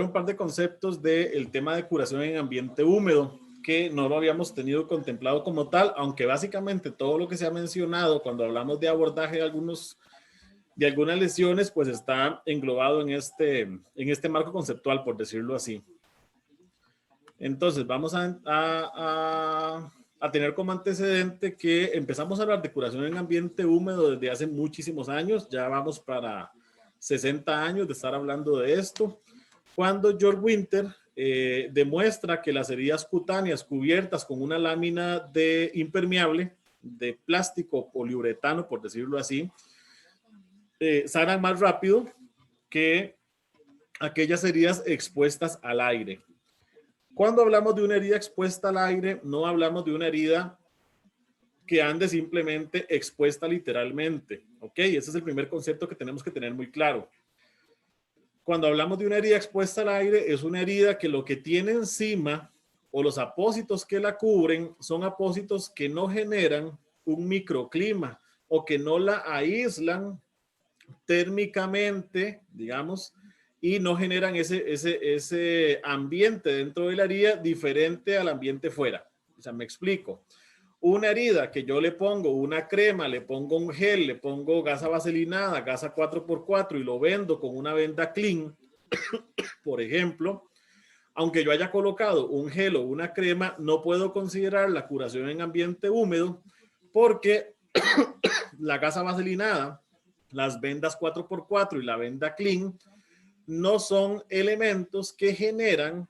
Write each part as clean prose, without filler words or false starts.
un par de conceptos del tema de curación en ambiente húmedo, que no lo habíamos tenido contemplado como tal, aunque básicamente todo lo que se ha mencionado cuando hablamos de abordaje de algunas lesiones, pues está englobado en este marco conceptual, por decirlo así. Entonces, vamos a tener como antecedente que empezamos a hablar de curación en ambiente húmedo desde hace muchísimos años, ya vamos para 60 años de estar hablando de esto, cuando Georg Winter demuestra que las heridas cutáneas cubiertas con una lámina de impermeable de plástico poliuretano, por decirlo así, sanan más rápido que aquellas heridas expuestas al aire. Cuando hablamos de una herida expuesta al aire, no hablamos de una herida que ande simplemente expuesta literalmente, ¿ok? Ese es el primer concepto que tenemos que tener muy claro. Cuando hablamos de una herida expuesta al aire, es una herida que lo que tiene encima o los apósitos que la cubren son apósitos que no generan un microclima o que no la aíslan térmicamente, digamos, y no generan ese ambiente dentro de la herida diferente al ambiente fuera. O sea, me explico. Una herida que yo le pongo una crema, le pongo un gel, le pongo gasa vaselinada, gasa 4x4 y lo vendo con una venda clean, por ejemplo, aunque yo haya colocado un gel o una crema, no puedo considerar la curación en ambiente húmedo porque la gasa vaselinada, las vendas 4x4 y la venda clean no son elementos que generan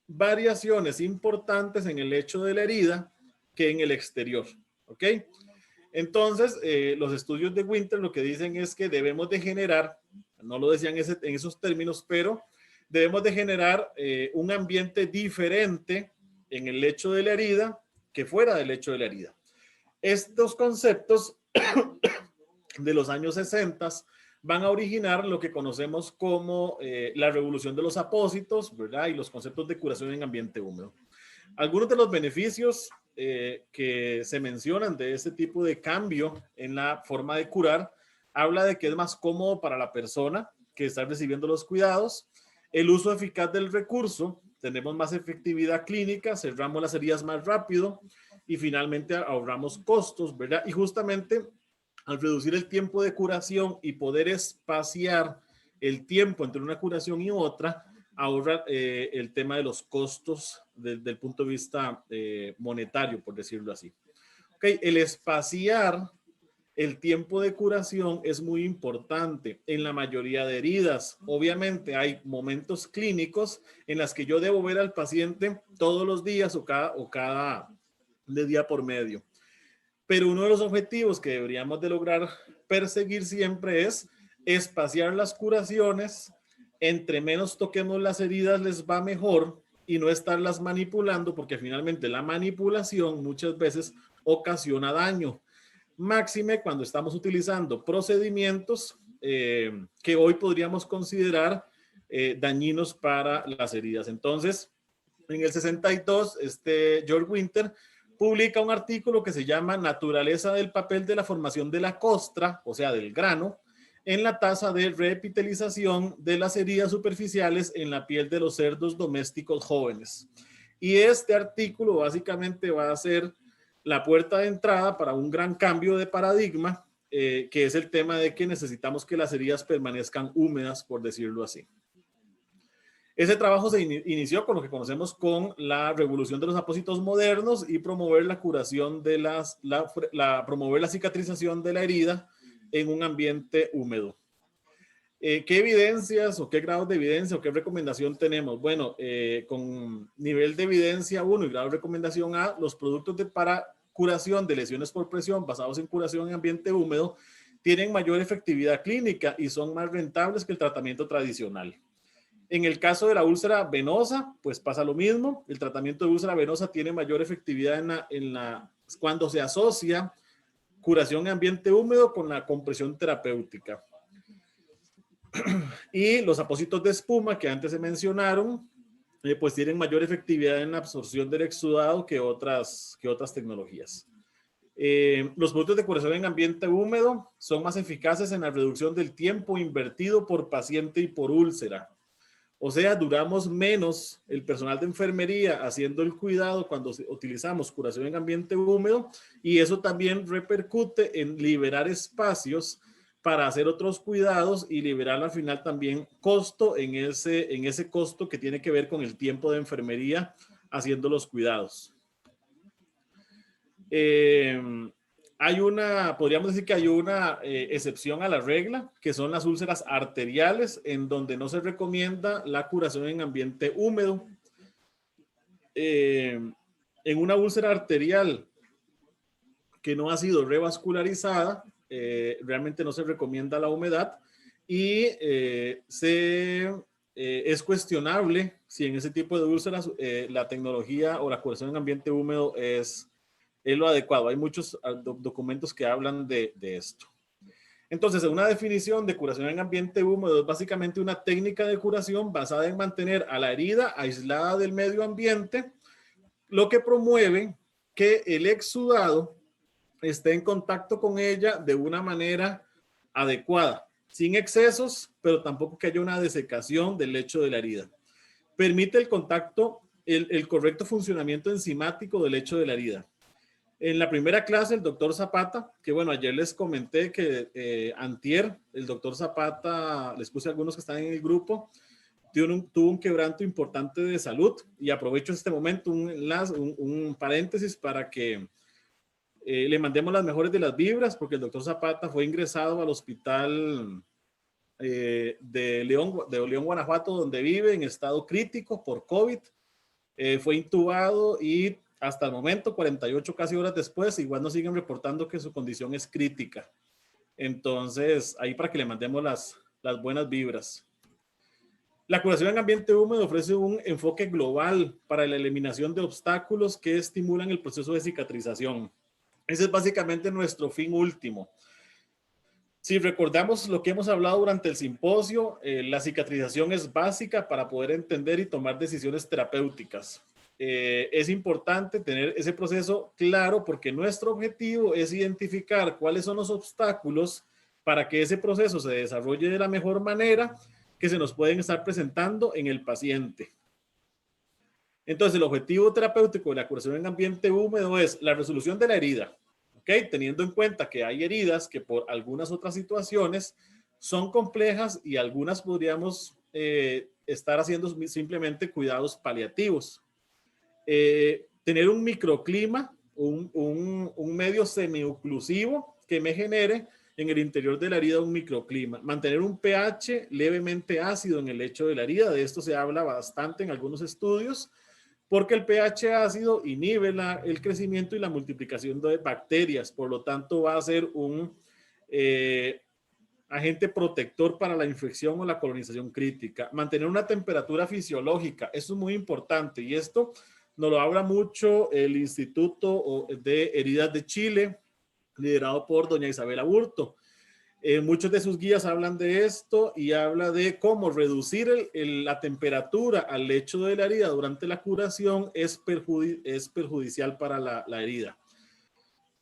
variaciones importantes en el hecho de la herida que en el exterior, ¿ok? Entonces, los estudios de Winter lo que dicen es que debemos de generar, no lo decían en esos términos, pero debemos de generar un ambiente diferente en el lecho de la herida que fuera del lecho de la herida. Estos conceptos de los años 60 van a originar lo que conocemos como la revolución de los apósitos, ¿verdad? Y los conceptos de curación en ambiente húmedo. Algunos de los beneficios que se mencionan de este tipo de cambio en la forma de curar, habla de que es más cómodo para la persona que está recibiendo los cuidados, el uso eficaz del recurso, tenemos más efectividad clínica, cerramos las heridas más rápido y finalmente ahorramos costos, ¿verdad? Y justamente al reducir el tiempo de curación y poder espaciar el tiempo entre una curación y otra, ahorra el tema de los costos desde el punto de vista monetario, por decirlo así. Okay, el espaciar el tiempo de curación es muy importante en la mayoría de heridas. Obviamente hay momentos clínicos en las que yo debo ver al paciente todos los días o cada de día por medio. Pero uno de los objetivos que deberíamos de lograr perseguir siempre es espaciar las curaciones. Entre menos toquemos las heridas les va mejor y no estarlas manipulando, porque finalmente la manipulación muchas veces ocasiona daño. Máxime cuando estamos utilizando procedimientos que hoy podríamos considerar dañinos para las heridas. Entonces, en el 62, Georg Winter publica un artículo que se llama Naturaleza del papel de la formación de la costra, o sea, del grano, en la tasa de reepitelización de las heridas superficiales en la piel de los cerdos domésticos jóvenes. Y este artículo básicamente va a ser la puerta de entrada para un gran cambio de paradigma, que es el tema de que necesitamos que las heridas permanezcan húmedas, por decirlo así. Ese trabajo se inició con lo que conocemos con la revolución de los apósitos modernos y promover la curación de promover la cicatrización de la herida en un ambiente húmedo. ¿Qué evidencias o qué grados de evidencia o qué recomendación tenemos? Bueno, con nivel de evidencia 1 y grado de recomendación A, los productos para curación de lesiones por presión basados en curación en ambiente húmedo tienen mayor efectividad clínica y son más rentables que el tratamiento tradicional. En el caso de la úlcera venosa, pues pasa lo mismo. El tratamiento de úlcera venosa tiene mayor efectividad cuando se asocia curación en ambiente húmedo con la compresión terapéutica. Y los apósitos de espuma que antes se mencionaron, pues tienen mayor efectividad en la absorción del exudado que otras tecnologías. Los productos de curación en ambiente húmedo son más eficaces en la reducción del tiempo invertido por paciente y por úlcera. O sea, duramos menos el personal de enfermería haciendo el cuidado cuando utilizamos curación en ambiente húmedo, y eso también repercute en liberar espacios para hacer otros cuidados y liberar al final también costo en ese costo que tiene que ver con el tiempo de enfermería haciendo los cuidados. Podríamos decir que hay una excepción a la regla, que son las úlceras arteriales, en donde no se recomienda la curación en ambiente húmedo. En una úlcera arterial que no ha sido revascularizada, realmente no se recomienda la humedad, y es cuestionable si en ese tipo de úlceras la tecnología o la curación en ambiente húmedo es lo adecuado. Hay muchos documentos que hablan de esto. Entonces, una definición de curación en ambiente húmedo es básicamente una técnica de curación basada en mantener a la herida aislada del medio ambiente, lo que promueve que el exudado esté en contacto con ella de una manera adecuada, sin excesos, pero tampoco que haya una desecación del lecho de la herida. Permite el contacto, el correcto funcionamiento enzimático del lecho de la herida. En la primera clase, el doctor Zapata, que bueno, ayer les comenté que antier, el doctor Zapata, les puse a algunos que están en el grupo, tuvo un quebranto importante de salud, y aprovecho este momento, un paréntesis para que le mandemos las mejores de las vibras, porque el doctor Zapata fue ingresado al hospital de León, Guanajuato, donde vive en estado crítico por COVID. Fue intubado y hasta el momento, 48 casi horas después, igual nos siguen reportando que su condición es crítica. Entonces, ahí para que le mandemos las buenas vibras. La curación en ambiente húmedo ofrece un enfoque global para la eliminación de obstáculos que estimulan el proceso de cicatrización. Ese es básicamente nuestro fin último. Si recordamos lo que hemos hablado durante el simposio, la cicatrización es básica para poder entender y tomar decisiones terapéuticas. Es importante tener ese proceso claro, porque nuestro objetivo es identificar cuáles son los obstáculos para que ese proceso se desarrolle de la mejor manera que se nos pueden estar presentando en el paciente. Entonces, el objetivo terapéutico de la curación en ambiente húmedo es la resolución de la herida, ¿ok? Teniendo en cuenta que hay heridas que por algunas otras situaciones son complejas y algunas podríamos estar haciendo simplemente cuidados paliativos. Tener un microclima, un medio semi-oclusivo que me genere en el interior de la herida un microclima. Mantener un pH levemente ácido en el lecho de la herida. De esto se habla bastante en algunos estudios, porque el pH ácido inhibe el crecimiento y la multiplicación de bacterias. Por lo tanto, va a ser un agente protector para la infección o la colonización crítica. Mantener una temperatura fisiológica. Eso es muy importante, y esto nos lo habla mucho el Instituto de Heridas de Chile, liderado por doña Isabel Aburto. Muchos de sus guías hablan de esto y habla de cómo reducir la temperatura al lecho de la herida durante la curación es perjudicial para la herida.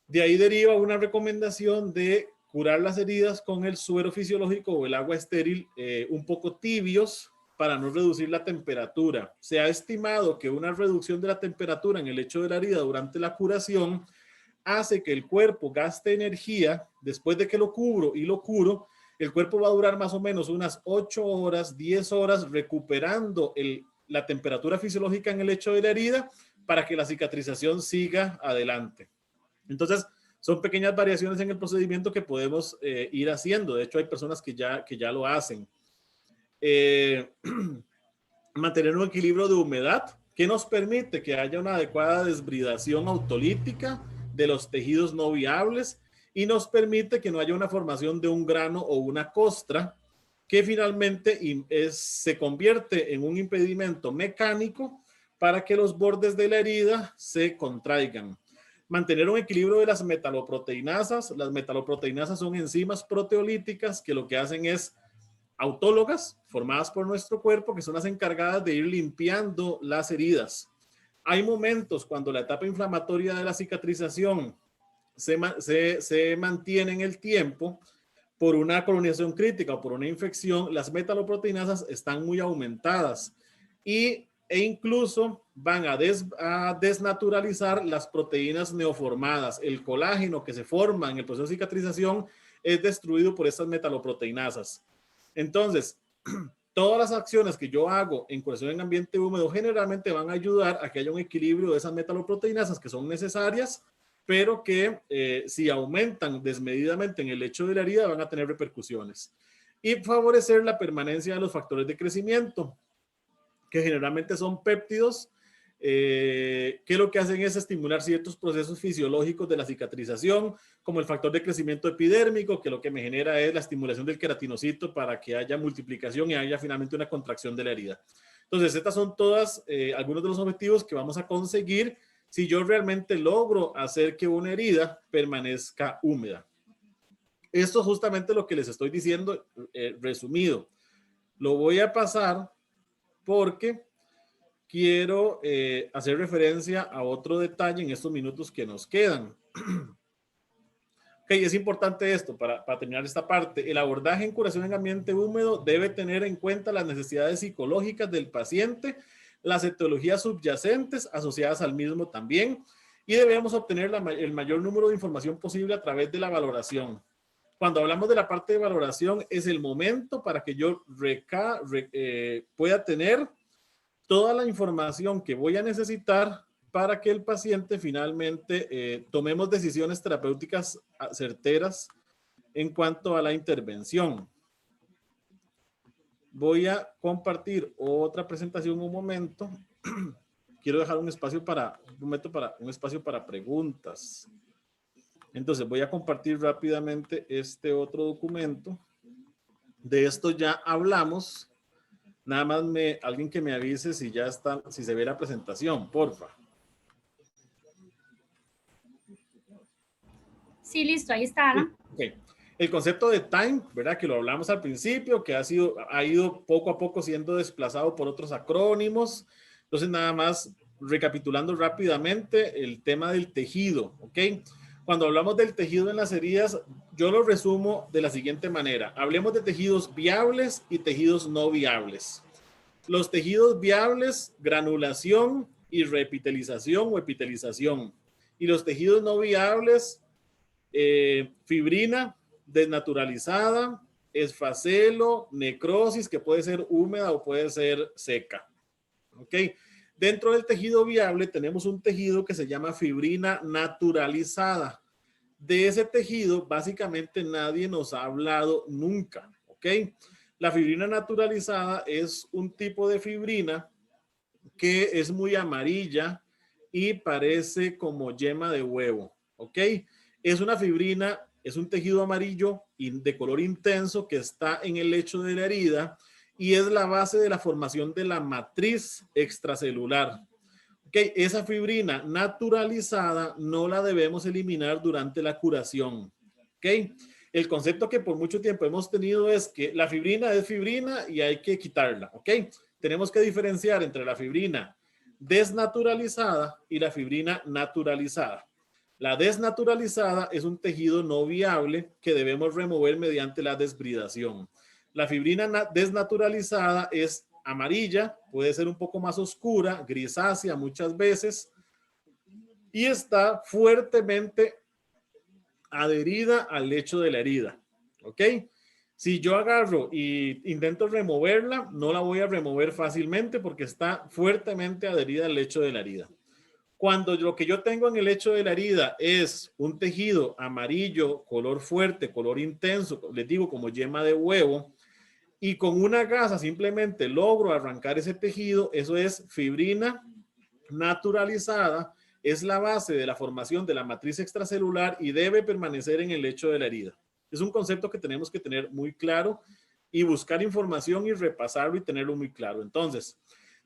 De ahí deriva una recomendación de curar las heridas con el suero fisiológico o el agua estéril un poco tibios para no reducir la temperatura. Se ha estimado que una reducción de la temperatura en el lecho de la herida durante la curación hace que el cuerpo gaste energía. Después de que lo cubro y lo curo, el cuerpo va a durar más o menos unas 8 horas, 10 horas recuperando la temperatura fisiológica en el lecho de la herida para que la cicatrización siga adelante. Entonces, son pequeñas variaciones en el procedimiento que podemos ir haciendo. De hecho, hay personas que ya lo hacen. Mantener un equilibrio de humedad que nos permite que haya una adecuada desbridación autolítica de los tejidos no viables y nos permite que no haya una formación de un grano o una costra que finalmente se convierte en un impedimento mecánico para que los bordes de la herida se contraigan. Mantener un equilibrio de las metaloproteinasas. Las metaloproteinasas son enzimas proteolíticas que lo que hacen es autólogas formadas por nuestro cuerpo, que son las encargadas de ir limpiando las heridas. Hay momentos cuando la etapa inflamatoria de la cicatrización se mantiene en el tiempo, por una colonización crítica o por una infección, las metaloproteinasas están muy aumentadas e incluso van a desnaturalizar las proteínas neoformadas. El colágeno que se forma en el proceso de cicatrización es destruido por estas metaloproteinasas. Entonces, todas las acciones que yo hago en curación en ambiente húmedo generalmente van a ayudar a que haya un equilibrio de esas metaloproteinasas que son necesarias, pero que si aumentan desmedidamente en el lecho de la herida van a tener repercusiones. Y favorecer la permanencia de los factores de crecimiento, que generalmente son péptidos, que lo que hacen es estimular ciertos procesos fisiológicos de la cicatrización, como el factor de crecimiento epidérmico, que lo que me genera es la estimulación del queratinocito para que haya multiplicación y haya finalmente una contracción de la herida. Entonces, estas son todas algunos de los objetivos que vamos a conseguir si yo realmente logro hacer que una herida permanezca húmeda. Esto es justamente lo que les estoy diciendo resumido. Lo voy a pasar porque quiero hacer referencia a otro detalle en estos minutos que nos quedan. Ok, es importante esto para terminar esta parte. El abordaje en curación en ambiente húmedo debe tener en cuenta las necesidades psicológicas del paciente, las etiologías subyacentes asociadas al mismo también, y debemos obtener el mayor número de información posible a través de la valoración. Cuando hablamos de la parte de valoración, es el momento para que yo pueda tener toda la información que voy a necesitar para que el paciente finalmente tomemos decisiones terapéuticas certeras en cuanto a la intervención. Voy a compartir otra presentación un momento. Quiero dejar un espacio para preguntas. Entonces voy a compartir rápidamente este otro documento. De esto ya hablamos. Nada más alguien que me avise si ya está, si se ve la presentación, porfa. Sí, listo, ahí está, Alan. Okay. El concepto de time, ¿verdad? Que lo hablamos al principio, que ha ido poco a poco siendo desplazado por otros acrónimos. Entonces, nada más recapitulando rápidamente el tema del tejido, ¿ok? Cuando hablamos del tejido en las heridas, yo lo resumo de la siguiente manera. Hablemos de tejidos viables y tejidos no viables. Los tejidos viables, granulación y reepitelización o epitelización. Y los tejidos no viables, fibrina desnaturalizada, esfacelo, necrosis, que puede ser húmeda o puede ser seca. ¿Ok? Dentro del tejido viable tenemos un tejido que se llama fibrina naturalizada. De ese tejido, básicamente nadie nos ha hablado nunca. ¿Ok? La fibrina naturalizada es un tipo de fibrina que es muy amarilla y parece como yema de huevo. ¿Ok? Es una fibrina, es un tejido amarillo y de color intenso que está en el lecho de la herida y es la base de la formación de la matriz extracelular. Okay, esa fibrina naturalizada no la debemos eliminar durante la curación. Okay, el concepto que por mucho tiempo hemos tenido es que la fibrina es fibrina y hay que quitarla. Okay, tenemos que diferenciar entre la fibrina desnaturalizada y la fibrina naturalizada. La desnaturalizada es un tejido no viable que debemos remover mediante la desbridación. La fibrina desnaturalizada es amarilla, puede ser un poco más oscura, grisácea muchas veces, y está fuertemente adherida al lecho de la herida. ¿Ok? Si yo agarro y intento removerla, no la voy a remover fácilmente porque está fuertemente adherida al lecho de la herida. Cuando lo que yo tengo en el lecho de la herida es un tejido amarillo, color fuerte, color intenso, les digo como yema de huevo, y con una gasa simplemente logro arrancar ese tejido, eso es fibrina naturalizada, es la base de la formación de la matriz extracelular y debe permanecer en el lecho de la herida. Es un concepto que tenemos que tener muy claro y buscar información y repasarlo y tenerlo muy claro. Entonces,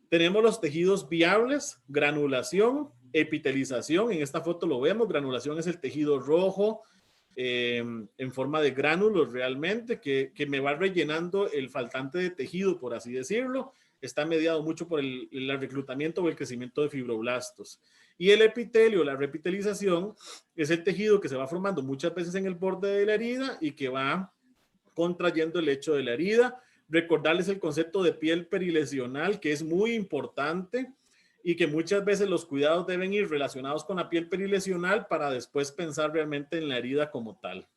tenemos los tejidos viables, granulación, epitelización. En esta foto lo vemos, granulación es el tejido rojo, en forma de gránulos realmente, que me va rellenando el faltante de tejido, por así decirlo. Está mediado mucho por el reclutamiento o el crecimiento de fibroblastos. Y el epitelio, la repitelización, es el tejido que se va formando muchas veces en el borde de la herida y que va contrayendo el lecho de la herida. Recordarles el concepto de piel perilesional, que es muy importante y que muchas veces los cuidados deben ir relacionados con la piel perilesional para después pensar realmente en la herida como tal.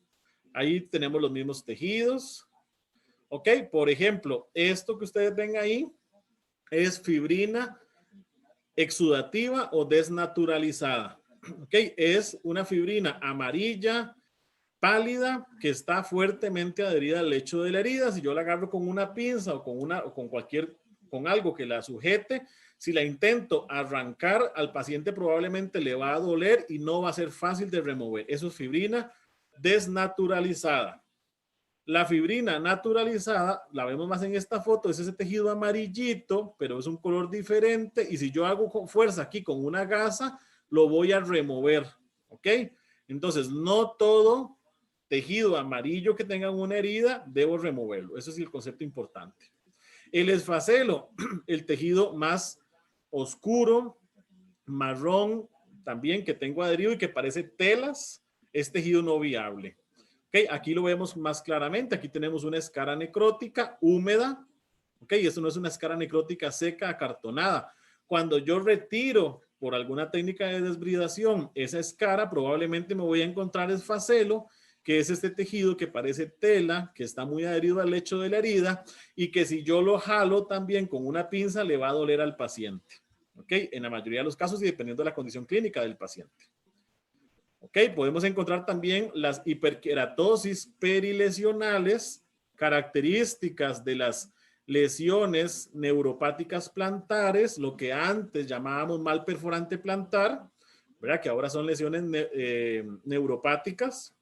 Ahí tenemos los mismos tejidos. Ok, por ejemplo, esto que ustedes ven ahí es fibrina exudativa o desnaturalizada. Ok, es una fibrina amarilla, pálida, que está fuertemente adherida al lecho de la herida. Si yo la agarro con una pinza o con algo que la sujete, si la intento arrancar, al paciente probablemente le va a doler y no va a ser fácil de remover. Eso es fibrina desnaturalizada. La fibrina naturalizada, la vemos más en esta foto, es ese tejido amarillito, pero es un color diferente. Y si yo hago fuerza aquí con una gasa, lo voy a remover. ¿Ok? Entonces, no todo tejido amarillo que tenga una herida, debo removerlo. Ese es el concepto importante. El esfacelo, el tejido más oscuro, marrón, también que tengo adherido y que parece telas, es tejido no viable. Okay, aquí lo vemos más claramente. Aquí tenemos una escara necrótica húmeda. Ok, esto no es una escara necrótica seca, acartonada. Cuando yo retiro por alguna técnica de desbridación esa escara, probablemente me voy a encontrar esfacelo, que es este tejido que parece tela, que está muy adherido al lecho de la herida y que si yo lo jalo también con una pinza le va a doler al paciente. Ok, en la mayoría de los casos y dependiendo de la condición clínica del paciente. Ok, podemos encontrar también las hiperkeratosis perilesionales, características de las lesiones neuropáticas plantares, lo que antes llamábamos mal perforante plantar, ¿verdad? Que ahora son lesiones neuropáticas.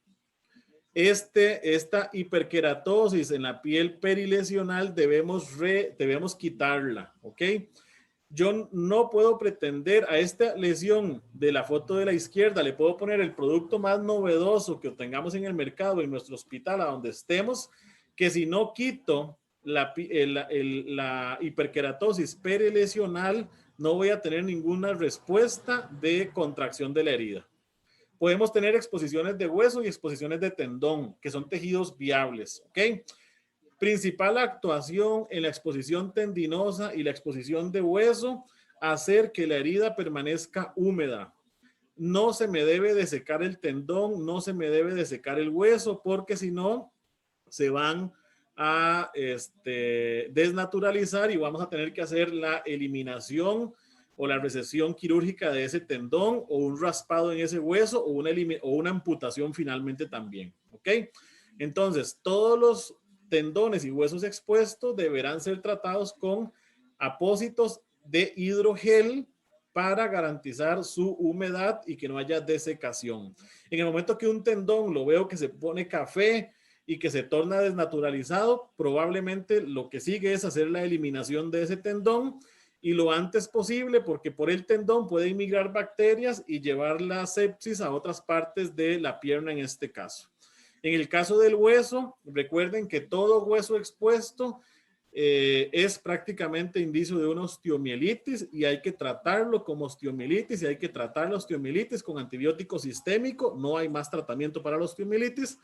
Esta hiperkeratosis en la piel perilesional debemos quitarla, ¿ok? Yo no puedo pretender a esta lesión de la foto de la izquierda, le puedo poner el producto más novedoso que tengamos en el mercado, en nuestro hospital, a donde estemos, que si no quito la hiperkeratosis perilesional, no voy a tener ninguna respuesta de contracción de la herida. Podemos tener exposiciones de hueso y exposiciones de tendón, que son tejidos viables, ¿ok? Principal actuación en la exposición tendinosa y la exposición de hueso, hacer que la herida permanezca húmeda. No se me debe de secar el tendón, no se me debe de secar el hueso, porque si no, se van a desnaturalizar y vamos a tener que hacer la eliminación o la recesión quirúrgica de ese tendón o un raspado en ese hueso o una amputación finalmente también. ¿Ok? Entonces, todos los tendones y huesos expuestos deberán ser tratados con apósitos de hidrogel para garantizar su humedad y que no haya desecación. En el momento que un tendón lo veo que se pone café y que se torna desnaturalizado, probablemente lo que sigue es hacer la eliminación de ese tendón y lo antes posible, porque por el tendón puede inmigrar bacterias y llevar la sepsis a otras partes de la pierna en este caso. En el caso del hueso, recuerden que todo hueso expuesto es prácticamente indicio de una osteomielitis y hay que tratarlo como osteomielitis y hay que tratar la osteomielitis con antibiótico sistémico. No hay más tratamiento para la osteomielitis,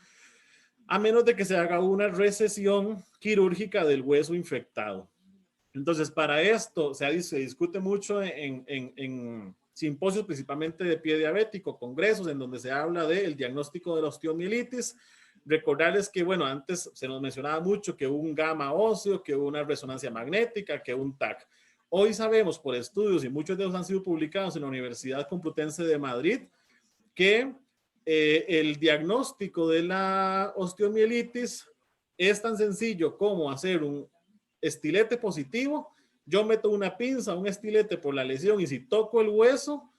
a menos de que se haga una recesión quirúrgica del hueso infectado. Entonces, para esto se discute mucho en simposios, principalmente de pie diabético, congresos en donde se habla del diagnóstico de la osteomielitis. Recordarles que, bueno, antes se nos mencionaba mucho que un gamma óseo, que una resonancia magnética, que un TAC. Hoy sabemos por estudios, y muchos de ellos han sido publicados en la Universidad Complutense de Madrid, que el diagnóstico de la osteomielitis es tan sencillo como hacer un estilete positivo. Yo meto una pinza, un estilete por la lesión y si toco el hueso,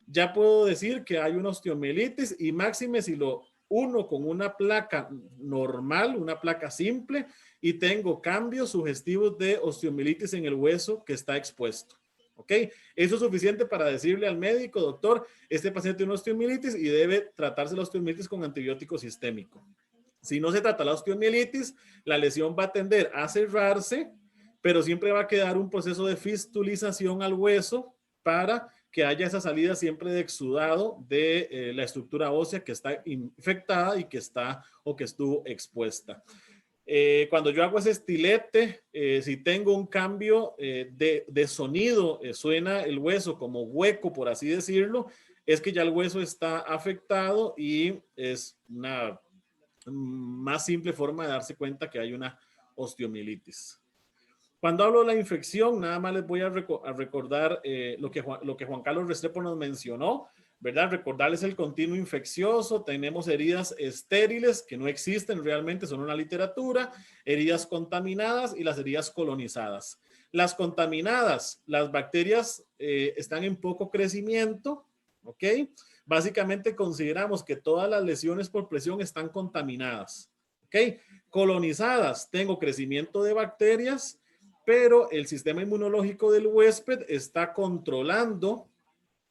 ya puedo decir que hay una osteomielitis y máxime si lo uno con una placa normal, una placa simple y tengo cambios sugestivos de osteomielitis en el hueso que está expuesto. ¿Ok? Eso es suficiente para decirle al médico, doctor, este paciente tiene una osteomielitis y debe tratarse la osteomielitis con antibiótico sistémico. Si no se trata la osteomielitis, la lesión va a tender a cerrarse, pero siempre va a quedar un proceso de fistulización al hueso para que haya esa salida siempre de exudado de la estructura ósea que está infectada y que está o que estuvo expuesta. Cuando yo hago ese estilete, si tengo un cambio de sonido, suena el hueso como hueco, por así decirlo, es que ya el hueso está afectado y es una más simple forma de darse cuenta que hay una osteomielitis. Cuando hablo de la infección, nada más les voy a recordar lo que Juan Carlos Restrepo nos mencionó, ¿verdad? Recordarles el continuo infeccioso. Tenemos heridas estériles que no existen realmente, son una literatura, heridas contaminadas y las heridas colonizadas. Las contaminadas, las bacterias están en poco crecimiento, ¿ok? Básicamente consideramos que todas las lesiones por presión están contaminadas, ¿ok? Colonizadas, tengo crecimiento de bacterias, pero el sistema inmunológico del huésped está controlando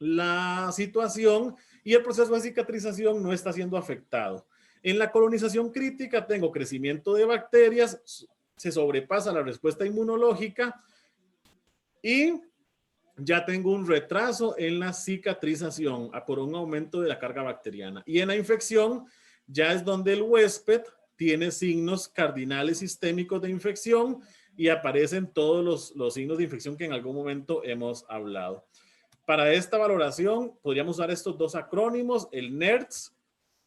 la situación y el proceso de cicatrización no está siendo afectado. En la colonización crítica tengo crecimiento de bacterias, se sobrepasa la respuesta inmunológica y ya tengo un retraso en la cicatrización por un aumento de la carga bacteriana. Y en la infección ya es donde el huésped tiene signos cardinales sistémicos de infección y aparecen todos los signos de infección que en algún momento hemos hablado. Para esta valoración podríamos usar estos dos acrónimos. El NERDS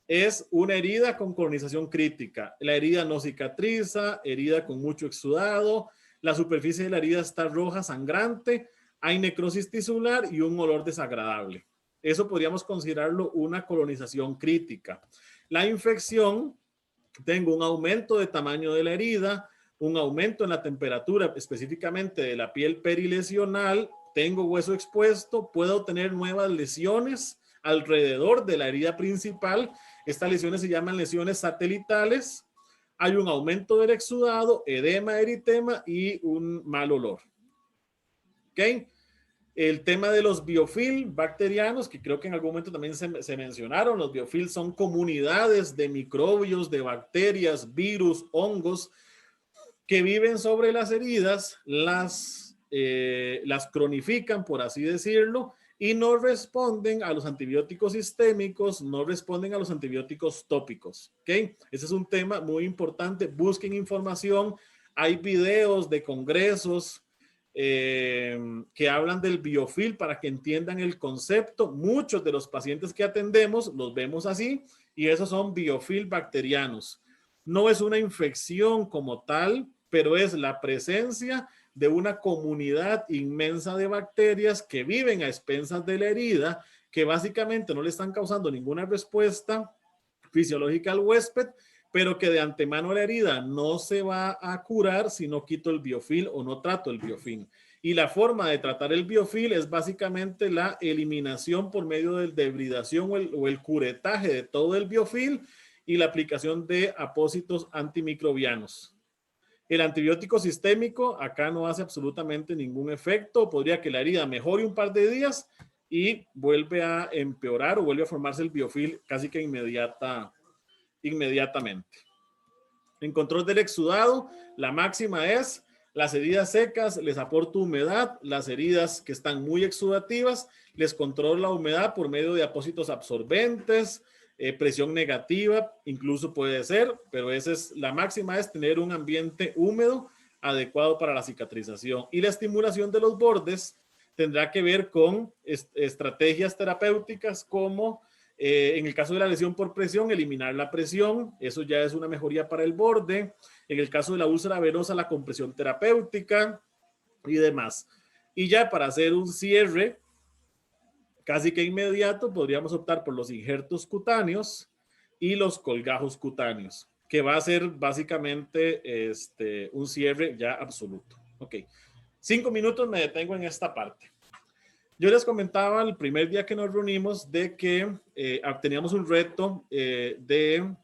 es una herida con colonización crítica. La herida no cicatriza, herida con mucho exudado, la superficie de la herida está roja, sangrante, hay necrosis tisular y un olor desagradable. Eso podríamos considerarlo una colonización crítica. La infección, tengo un aumento de tamaño de la herida, un aumento en la temperatura específicamente de la piel perilesional, tengo hueso expuesto, puedo tener nuevas lesiones alrededor de la herida principal. Estas lesiones se llaman lesiones satelitales. Hay un aumento del exudado, edema, eritema y un mal olor. ¿Ok? El tema de los biofilm bacterianos, que creo que en algún momento también se mencionaron. Los biofilm son comunidades de microbios, de bacterias, virus, hongos, que viven sobre las heridas, las cronifican, por así decirlo, y no responden a los antibióticos sistémicos, no responden a los antibióticos tópicos. ¿Okay? Ese es un tema muy importante. Busquen información. Hay videos de congresos que hablan del biofilm para que entiendan el concepto. Muchos de los pacientes que atendemos los vemos así y esos son biofilm bacterianos. No es una infección como tal, pero es la presencia de una comunidad inmensa de bacterias que viven a expensas de la herida, que básicamente no le están causando ninguna respuesta fisiológica al huésped, pero que de antemano la herida no se va a curar si no quito el biofilm o no trato el biofilm. Y la forma de tratar el biofilm es básicamente la eliminación por medio de debridación o el curetaje de todo el biofilm y la aplicación de apósitos antimicrobianos. El antibiótico sistémico acá no hace absolutamente ningún efecto. Podría que la herida mejore un par de días y vuelve a empeorar o vuelve a formarse el biofilm casi que inmediatamente. En control del exudado, la máxima es: las heridas secas les aporto humedad, las heridas que están muy exudativas les controlo la humedad por medio de apósitos absorbentes, presión negativa, incluso puede ser, pero esa es la máxima, es tener un ambiente húmedo adecuado para la cicatrización. Y la estimulación de los bordes tendrá que ver con estrategias terapéuticas como en el caso de la lesión por presión, eliminar la presión, eso ya es una mejoría para el borde. En el caso de la úlcera venosa, la compresión terapéutica y demás. Y ya para hacer un cierre casi que inmediato, podríamos optar por los injertos cutáneos y los colgajos cutáneos, que va a ser básicamente un cierre ya absoluto. Ok, 5 minutos me detengo en esta parte. Yo les comentaba el primer día que nos reunimos de que teníamos un reto de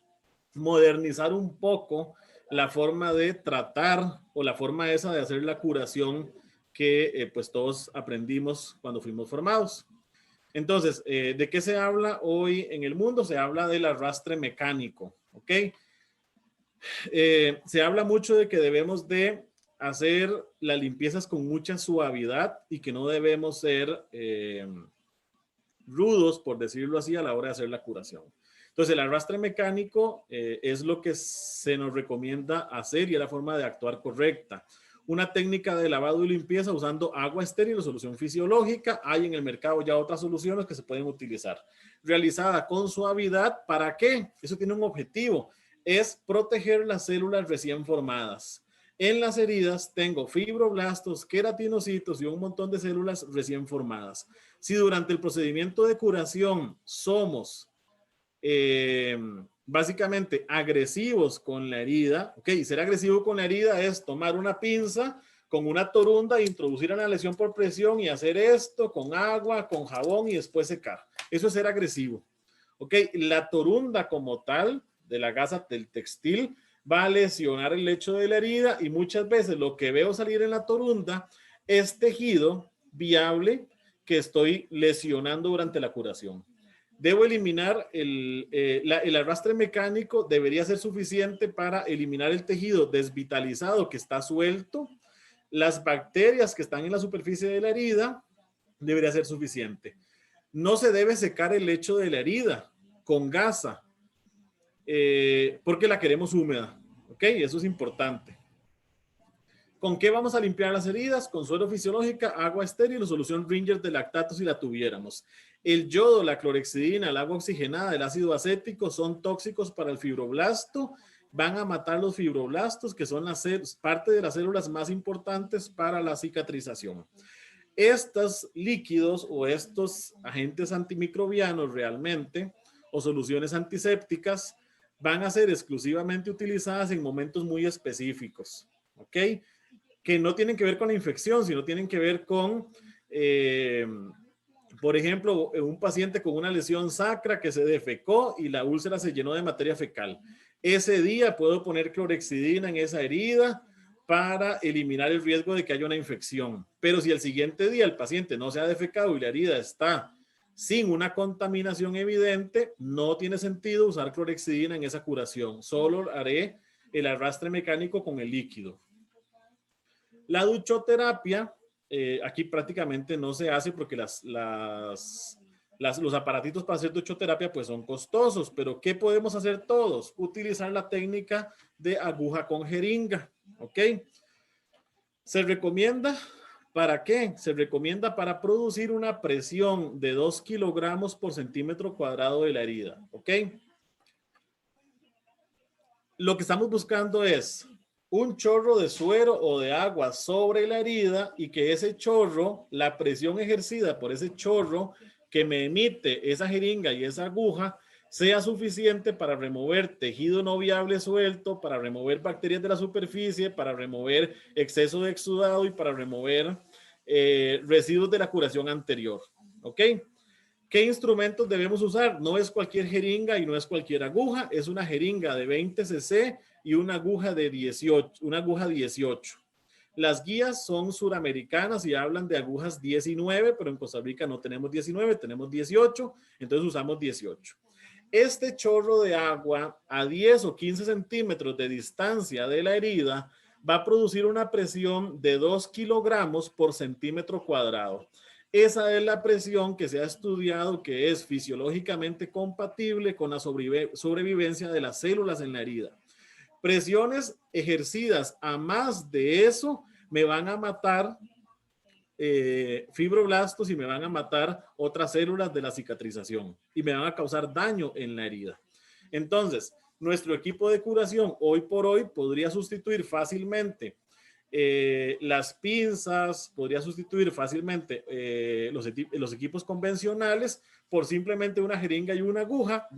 modernizar un poco la forma de tratar o la forma esa de hacer la curación que pues todos aprendimos cuando fuimos formados. Entonces, ¿de qué se habla hoy en el mundo? Se habla del arrastre mecánico, ¿ok? Se habla mucho de que debemos de hacer las limpiezas con mucha suavidad y que no debemos ser rudos, por decirlo así, a la hora de hacer la curación. Entonces, el arrastre mecánico es lo que se nos recomienda hacer y es la forma de actuar correcta. Una técnica de lavado y limpieza usando agua estéril o solución fisiológica. Hay en el mercado ya otras soluciones que se pueden utilizar. Realizada con suavidad. ¿Para qué? Eso tiene un objetivo. Es proteger las células recién formadas. En las heridas tengo fibroblastos, queratinocitos y un montón de células recién formadas. Si durante el procedimiento de curación somos básicamente agresivos con la herida, ok, ser agresivo con la herida es tomar una pinza con una torunda e introducir en la lesión por presión y hacer esto con agua, con jabón y después secar. Eso es ser agresivo, ok. La torunda como tal de la gasa del textil va a lesionar el lecho de la herida y muchas veces lo que veo salir en la torunda es tejido viable que estoy lesionando durante la curación. Debo eliminar el arrastre mecánico, debería ser suficiente para eliminar el tejido desvitalizado que está suelto. Las bacterias que están en la superficie de la herida debería ser suficiente. No se debe secar el lecho de la herida con gasa porque la queremos húmeda. ¿Ok? Eso es importante. ¿Con qué vamos a limpiar las heridas? Con suero fisiológica, agua estéril o solución Ringer de lactato si la tuviéramos. El yodo, la clorhexidina, el agua oxigenada, el ácido acético son tóxicos para el fibroblasto. Van a matar los fibroblastos, que son parte de las células más importantes para la cicatrización. Estos líquidos o estos agentes antimicrobianos realmente, o soluciones antisépticas, van a ser exclusivamente utilizadas en momentos muy específicos. ¿Ok? Que no tienen que ver con la infección, sino tienen que ver con, por ejemplo, un paciente con una lesión sacra que se defecó y la úlcera se llenó de materia fecal. Ese día puedo poner clorhexidina en esa herida para eliminar el riesgo de que haya una infección. Pero si el siguiente día el paciente no se ha defecado y la herida está sin una contaminación evidente, no tiene sentido usar clorhexidina en esa curación. Solo haré el arrastre mecánico con el líquido. La duchoterapia, aquí prácticamente no se hace porque los aparatitos para hacer duchoterapia pues son costosos, pero ¿qué podemos hacer todos? Utilizar la técnica de aguja con jeringa, ¿ok? Se recomienda, ¿para qué? Se recomienda para producir una presión de 2 kilogramos por centímetro cuadrado de la herida, ¿ok? Lo que estamos buscando es un chorro de suero o de agua sobre la herida y que ese chorro, la presión ejercida por ese chorro que me emite esa jeringa y esa aguja, sea suficiente para remover tejido no viable suelto, para remover bacterias de la superficie, para remover exceso de exudado y para remover residuos de la curación anterior. ¿Ok? ¿Qué instrumentos debemos usar? No es cualquier jeringa y no es cualquier aguja, es una jeringa de 20 cc y una aguja de 18. Las guías son suramericanas y hablan de agujas 19, pero en Costa Rica no tenemos 19, tenemos 18, entonces usamos 18. Este chorro de agua a 10 o 15 centímetros de distancia de la herida va a producir una presión de 2 kilogramos por centímetro cuadrado. Esa es la presión que se ha estudiado que es fisiológicamente compatible con la sobrevivencia de las células en la herida. Presiones ejercidas a más de eso me van a matar fibroblastos y me van a matar otras células de la cicatrización y me van a causar daño en la herida. Entonces, nuestro equipo de curación hoy por hoy podría sustituir fácilmente las pinzas, podría sustituir fácilmente los equipos convencionales por simplemente una jeringa y una aguja,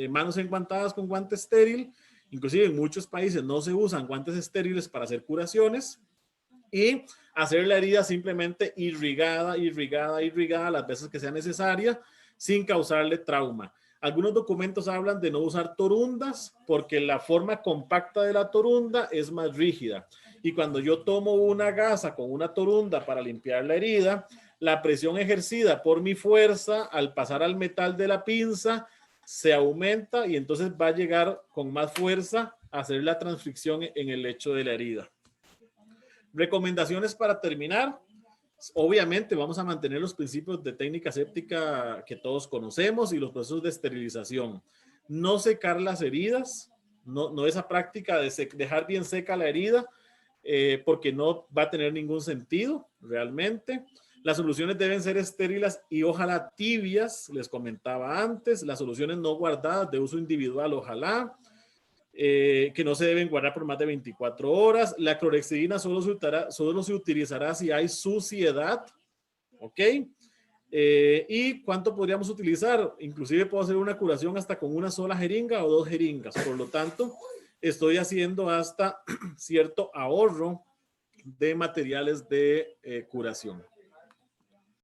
manos enguantadas con guante estéril. Inclusive en muchos países no se usan guantes estériles para hacer curaciones y hacer la herida simplemente irrigada las veces que sea necesaria sin causarle trauma. Algunos documentos hablan de no usar torundas porque la forma compacta de la torunda es más rígida. Y cuando yo tomo una gasa con una torunda para limpiar la herida, la presión ejercida por mi fuerza al pasar al metal de la pinza se aumenta y entonces va a llegar con más fuerza a hacer la transficción en el lecho de la herida. Recomendaciones para terminar. Obviamente vamos a mantener los principios de técnica séptica que todos conocemos y los procesos de esterilización. No secar las heridas, no esa práctica de dejar bien seca la herida, porque no va a tener ningún sentido realmente. Las soluciones deben ser estériles y ojalá tibias, les comentaba antes. Las soluciones no guardadas de uso individual, ojalá. Que no se deben guardar por más de 24 horas. La clorhexidina solo se utilizará si hay suciedad, ¿ok? ¿Y cuánto podríamos utilizar? Inclusive puedo hacer una curación hasta con una sola jeringa o 2 jeringas. Por lo tanto, estoy haciendo hasta cierto ahorro de materiales de curación.